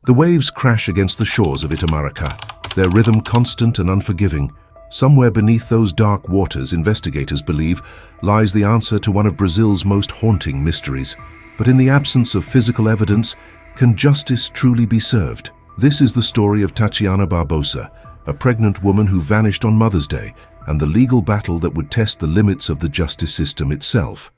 The waves crash against the shores of Itamaracá, their rhythm constant and unforgiving. Somewhere beneath those dark waters, investigators believe, lies the answer to one of Brazil's most haunting mysteries. But in the absence of physical evidence, can justice truly be served? This is the story of Taciana Barbosa, a pregnant woman who vanished on Mother's Day, and the legal battle that would test the limits of the justice system itself.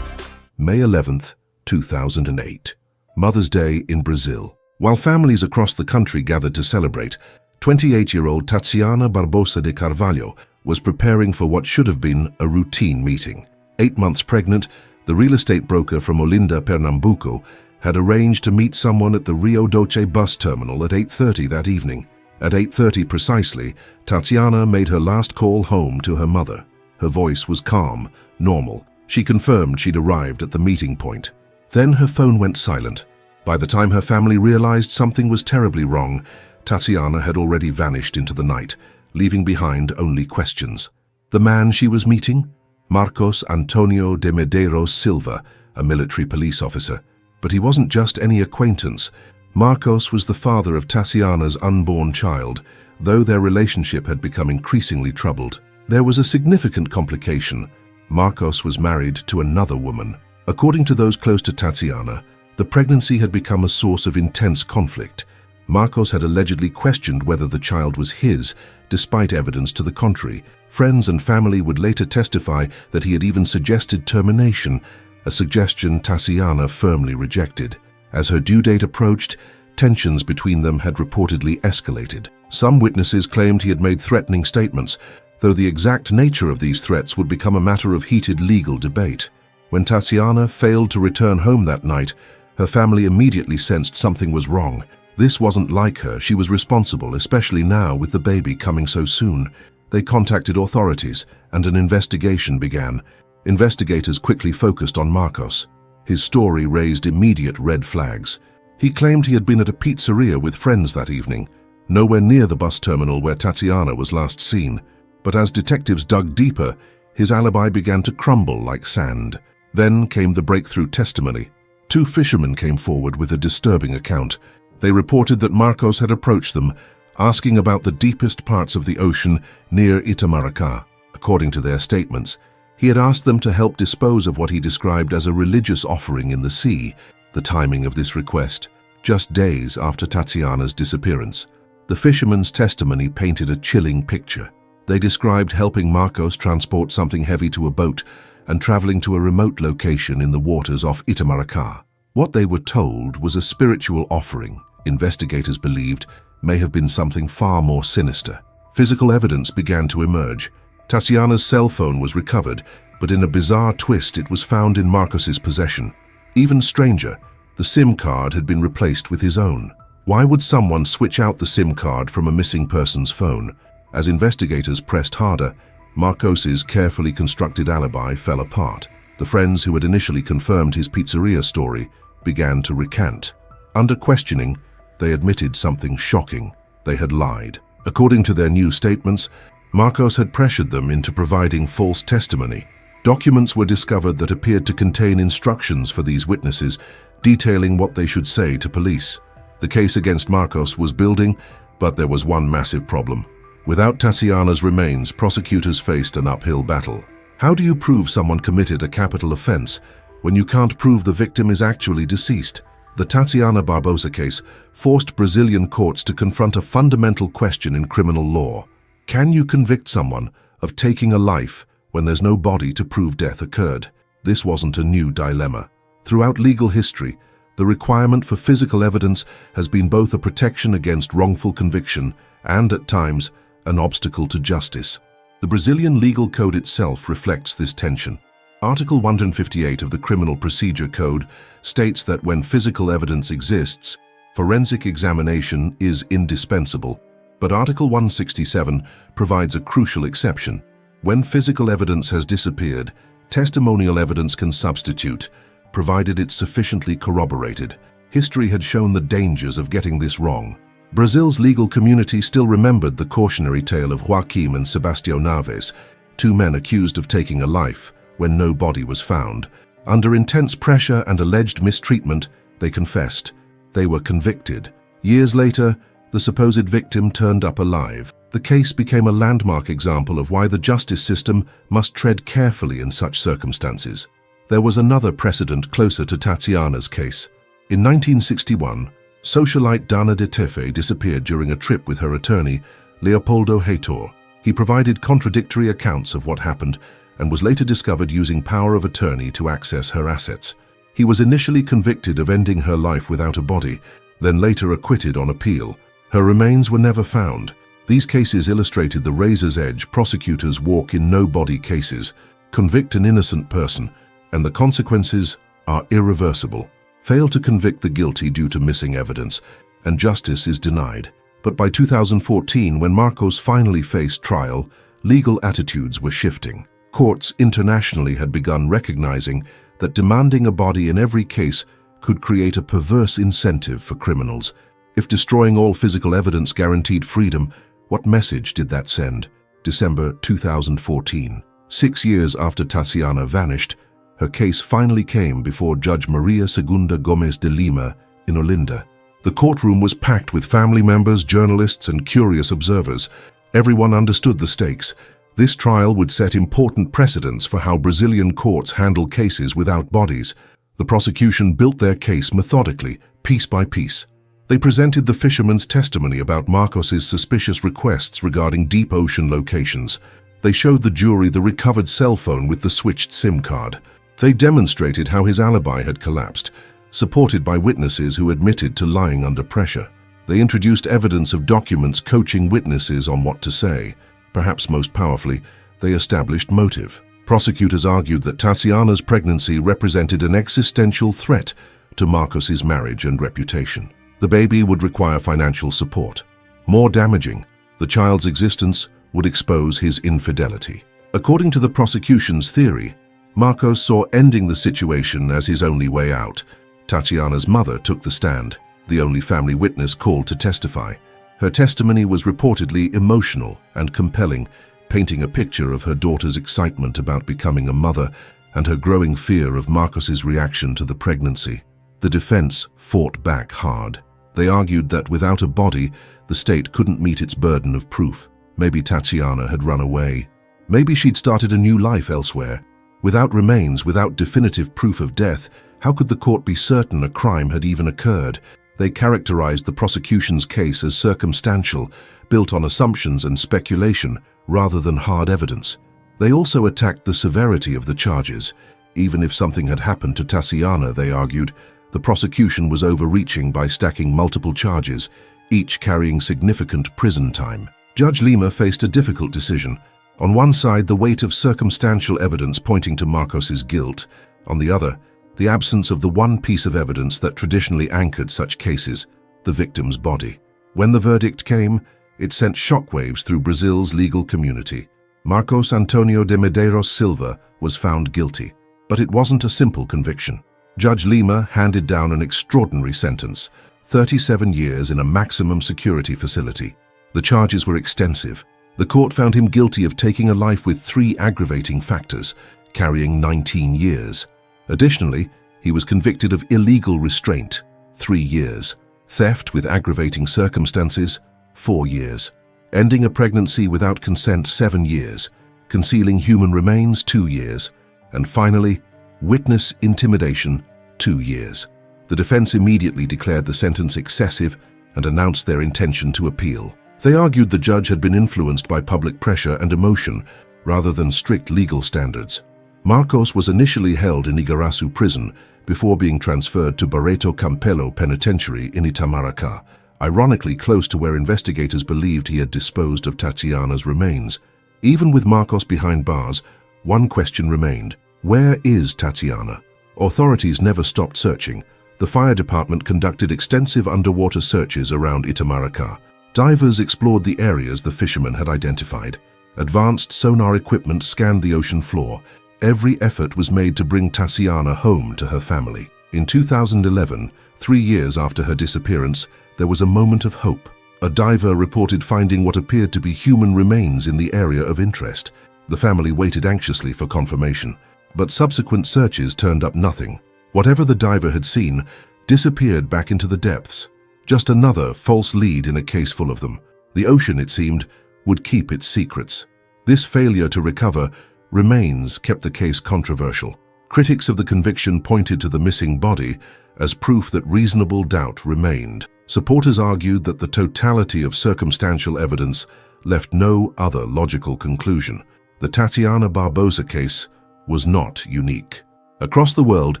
May 11th, 2008. Mother's Day in Brazil. While families across the country gathered to celebrate, 28-year-old Taciana Barbosa de Carvalho was preparing for what should have been a routine meeting. 8 months pregnant, the real estate broker from Olinda, Pernambuco, had arranged to meet someone at the Rio Doce bus terminal at 8:30 that evening. At 8:30 precisely, Taciana made her last call home to her mother. Her voice was calm, normal. She confirmed she'd arrived at the meeting point. Then her phone went silent. By the time her family realized something was terribly wrong, Taciana had already vanished into the night, leaving behind only questions. The man she was meeting? Marcos Antonio de Medeiros Silva, a military police officer. But he wasn't just any acquaintance. Marcos was the father of Taciana's unborn child, though their relationship had become increasingly troubled. There was a significant complication. Marcos was married to another woman. According to those close to Taciana, the pregnancy had become a source of intense conflict. Marcos had allegedly questioned whether the child was his, despite evidence to the contrary. Friends and family would later testify that he had even suggested termination, a suggestion Taciana firmly rejected. As her due date approached, tensions between them had reportedly escalated. Some witnesses claimed he had made threatening statements, though the exact nature of these threats would become a matter of heated legal debate. When Taciana failed to return home that night, her family immediately sensed something was wrong. This wasn't like her. She was responsible, especially now with the baby coming so soon. They contacted authorities, and an investigation began. Investigators quickly focused on Marcos. His story raised immediate red flags. He claimed he had been at a pizzeria with friends that evening, nowhere near the bus terminal where Taciana was last seen. But as detectives dug deeper, his alibi began to crumble like sand. Then came the breakthrough testimony. 2 fishermen came forward with a disturbing account. They reported that Marcos had approached them, asking about the deepest parts of the ocean near Itamaracá. According to their statements, he had asked them to help dispose of what he described as a religious offering in the sea. The timing of this request, just days after Taciana's disappearance. The fishermen's testimony painted a chilling picture. They described helping Marcos transport something heavy to a boat and traveling to a remote location in the waters off Itamaracá. What they were told was a spiritual offering. Investigators believed may have been something far more sinister. Physical evidence began to emerge. Taciana's cell phone was recovered, but in a bizarre twist it was found in Marcos's possession. Even stranger, the SIM card had been replaced with his own. Why would someone switch out the SIM card from a missing person's phone? As investigators pressed harder, Marcos's carefully constructed alibi fell apart. The friends who had initially confirmed his pizzeria story began to recant. Under questioning, they admitted something shocking. They had lied. According to their new statements, Marcos had pressured them into providing false testimony. Documents were discovered that appeared to contain instructions for these witnesses, detailing what they should say to police. The case against Marcos was building, but there was one massive problem. Without Taciana's remains, prosecutors faced an uphill battle. How do you prove someone committed a capital offense when you can't prove the victim is actually deceased? The Taciana Barbosa case forced Brazilian courts to confront a fundamental question in criminal law. Can you convict someone of taking a life when there's no body to prove death occurred? This wasn't a new dilemma. Throughout legal history, the requirement for physical evidence has been both a protection against wrongful conviction and, at times, an obstacle to justice. The Brazilian legal code itself reflects this tension. Article 158 of the Criminal Procedure Code states that when physical evidence exists, forensic examination is indispensable. But Article 167 provides a crucial exception. When physical evidence has disappeared, testimonial evidence can substitute, provided it's sufficiently corroborated. History had shown the dangers of getting this wrong. Brazil's legal community still remembered the cautionary tale of Joaquim and Sebastião Naves, two men accused of taking a life when no body was found. Under intense pressure and alleged mistreatment, they confessed. They were convicted. Years later, the supposed victim turned up alive. The case became a landmark example of why the justice system must tread carefully in such circumstances. There was another precedent closer to Taciana's case. In 1961, socialite Dana de Tefe disappeared during a trip with her attorney, Leopoldo Heitor. He provided contradictory accounts of what happened and was later discovered using power of attorney to access her assets. He was initially convicted of ending her life without a body, then later acquitted on appeal. Her remains were never found. These cases illustrated the razor's edge prosecutors walk in no-body cases. Convict an innocent person, and the consequences are irreversible. Fail to convict the guilty due to missing evidence, and justice is denied. But by 2014, when Marcos finally faced trial, legal attitudes were shifting. Courts internationally had begun recognizing that demanding a body in every case could create a perverse incentive for criminals. If destroying all physical evidence guaranteed freedom, what message did that send? December 2014. 6 years after Taciana vanished, her case finally came before Judge Maria Segunda Gomes de Lima in Olinda. The courtroom was packed with family members, journalists, and curious observers. Everyone understood the stakes. This trial would set important precedents for how Brazilian courts handle cases without bodies. The prosecution built their case methodically, piece by piece. They presented the fisherman's testimony about Marcos's suspicious requests regarding deep ocean locations. They showed the jury the recovered cell phone with the switched SIM card. They demonstrated how his alibi had collapsed, supported by witnesses who admitted to lying under pressure. They introduced evidence of documents coaching witnesses on what to say. Perhaps most powerfully, they established motive. Prosecutors argued that Taciana's pregnancy represented an existential threat to Marcos's marriage and reputation. The baby would require financial support. More damaging, the child's existence would expose his infidelity. According to the prosecution's theory, Marcos saw ending the situation as his only way out. Taciana's mother took the stand, the only family witness called to testify. Her testimony was reportedly emotional and compelling, painting a picture of her daughter's excitement about becoming a mother and her growing fear of Marcos's reaction to the pregnancy. The defense fought back hard. They argued that without a body, the state couldn't meet its burden of proof. Maybe Taciana had run away. Maybe she'd started a new life elsewhere. Without remains, without definitive proof of death, how could the court be certain a crime had even occurred? They characterized the prosecution's case as circumstantial, built on assumptions and speculation rather than hard evidence. They also attacked the severity of the charges. Even if something had happened to Taciana, they argued, the prosecution was overreaching by stacking multiple charges, each carrying significant prison time. Judge Lima faced a difficult decision. On one side, the weight of circumstantial evidence pointing to Marcos's guilt. On the other, the absence of the one piece of evidence that traditionally anchored such cases, the victim's body. When the verdict came, it sent shockwaves through Brazil's legal community. Marcos Antonio de Medeiros Silva was found guilty, but it wasn't a simple conviction. Judge Lima handed down an extraordinary sentence, 37 years in a maximum security facility. The charges were extensive. The court found him guilty of taking a life with 3 aggravating factors, carrying 19 years. Additionally, he was convicted of illegal restraint, 3 years, theft with aggravating circumstances, 4 years, ending a pregnancy without consent, 7 years, concealing human remains, 2 years, and finally, witness intimidation, 2 years. The defense immediately declared the sentence excessive and announced their intention to appeal. They argued the judge had been influenced by public pressure and emotion rather than strict legal standards. Marcos was initially held in Igaraçu prison before being transferred to Barreto Campelo Penitentiary in Itamaracá, ironically close to where investigators believed he had disposed of Taciana's remains. Even with Marcos behind bars, one question remained: where is Taciana? Authorities never stopped searching. The fire department conducted extensive underwater searches around Itamaracá. Divers explored the areas the fishermen had identified. Advanced sonar equipment scanned the ocean floor. Every effort was made to bring Taciana home to her family. In 2011, 3 years after her disappearance, there was a moment of hope. a diver reported finding what appeared to be human remains in the area of interest. The family waited anxiously for confirmation, but subsequent searches turned up nothing. Whatever the diver had seen disappeared back into the depths. Just another false lead in a case full of them. The ocean, it seemed, would keep its secrets. This failure to recover remains kept the case controversial. Critics of the conviction pointed to the missing body as proof that reasonable doubt remained. Supporters argued that the totality of circumstantial evidence left no other logical conclusion. The Taciana Barbosa case was not unique. Across the world,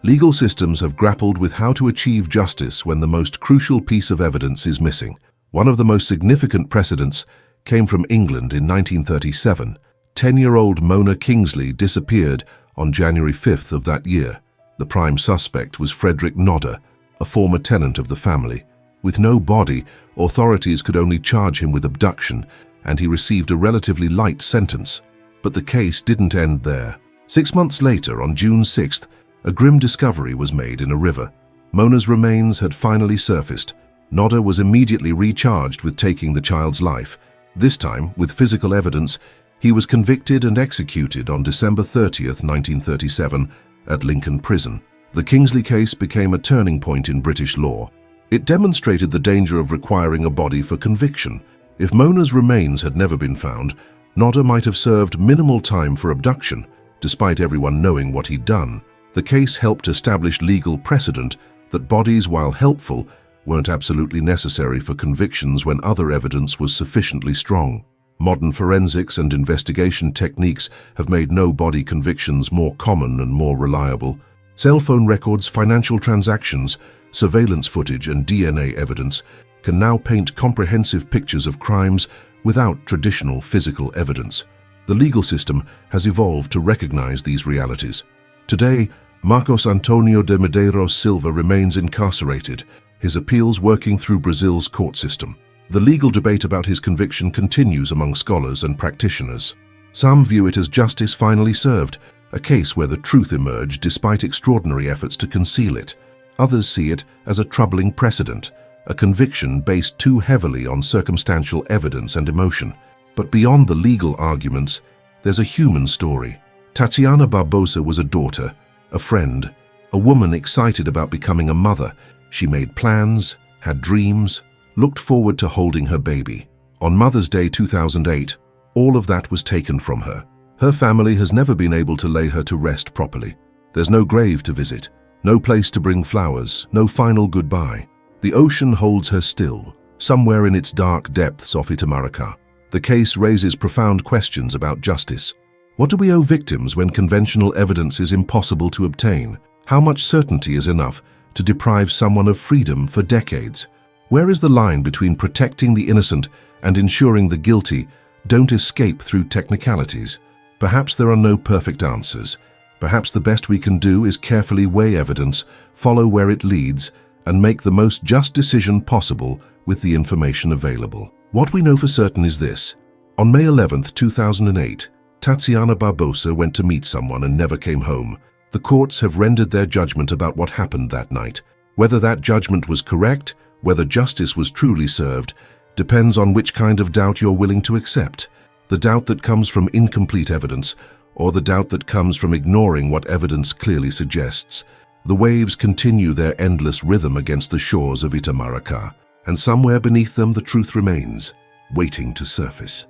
legal systems have grappled with how to achieve justice when the most crucial piece of evidence is missing. One of the most significant precedents came from England in 1937. 10-year-old Mona Kingsley disappeared on January 5th of that year. The prime suspect was Frederick Nodder, a former tenant of the family. With no body, authorities could only charge him with abduction, and he received a relatively light sentence. But the case didn't end there. 6 months later, on June 6th, a grim discovery was made in a river. Mona's remains had finally surfaced. Nodder was immediately recharged with taking the child's life. This time, with physical evidence, he was convicted and executed on December 30th, 1937, at Lincoln Prison. The Kingsley case became a turning point in British law. It demonstrated the danger of requiring a body for conviction. If Mona's remains had never been found, Nodder might have served minimal time for abduction, despite everyone knowing what he'd done. The case helped establish legal precedent that bodies, while helpful, weren't absolutely necessary for convictions when other evidence was sufficiently strong. Modern forensics and investigation techniques have made no-body convictions more common and more reliable. Cell phone records, financial transactions, surveillance footage, and DNA evidence can now paint comprehensive pictures of crimes without traditional physical evidence. The legal system has evolved to recognize these realities. Today, Marcos Antonio de Medeiros Silva remains incarcerated, his appeals working through Brazil's court system. The legal debate about his conviction continues among scholars and practitioners. Some view it as justice finally served, a case where the truth emerged despite extraordinary efforts to conceal it. Others see it as a troubling precedent, a conviction based too heavily on circumstantial evidence and emotion. But beyond the legal arguments, there's a human story. Taciana Barbosa was a daughter, a friend, a woman excited about becoming a mother. She made plans, had dreams, looked forward to holding her baby. On Mother's Day 2008, all of that was taken from her. Her family has never been able to lay her to rest properly. There's no grave to visit, no place to bring flowers, no final goodbye. The ocean holds her still, somewhere in its dark depths off Itamaracá. The case raises profound questions about justice. What do we owe victims when conventional evidence is impossible to obtain? How much certainty is enough to deprive someone of freedom for decades? Where is the line between protecting the innocent and ensuring the guilty don't escape through technicalities? Perhaps there are no perfect answers. Perhaps the best we can do is carefully weigh evidence, follow where it leads, and make the most just decision possible with the information available. What we know for certain is this. On May 11, 2008, Taciana Barbosa went to meet someone and never came home. The courts have rendered their judgment about what happened that night. Whether that judgment was correct, whether justice was truly served, depends on which kind of doubt you're willing to accept. The doubt that comes from incomplete evidence, or the doubt that comes from ignoring what evidence clearly suggests. The waves continue their endless rhythm against the shores of Itamaracá, and somewhere beneath them the truth remains, waiting to surface.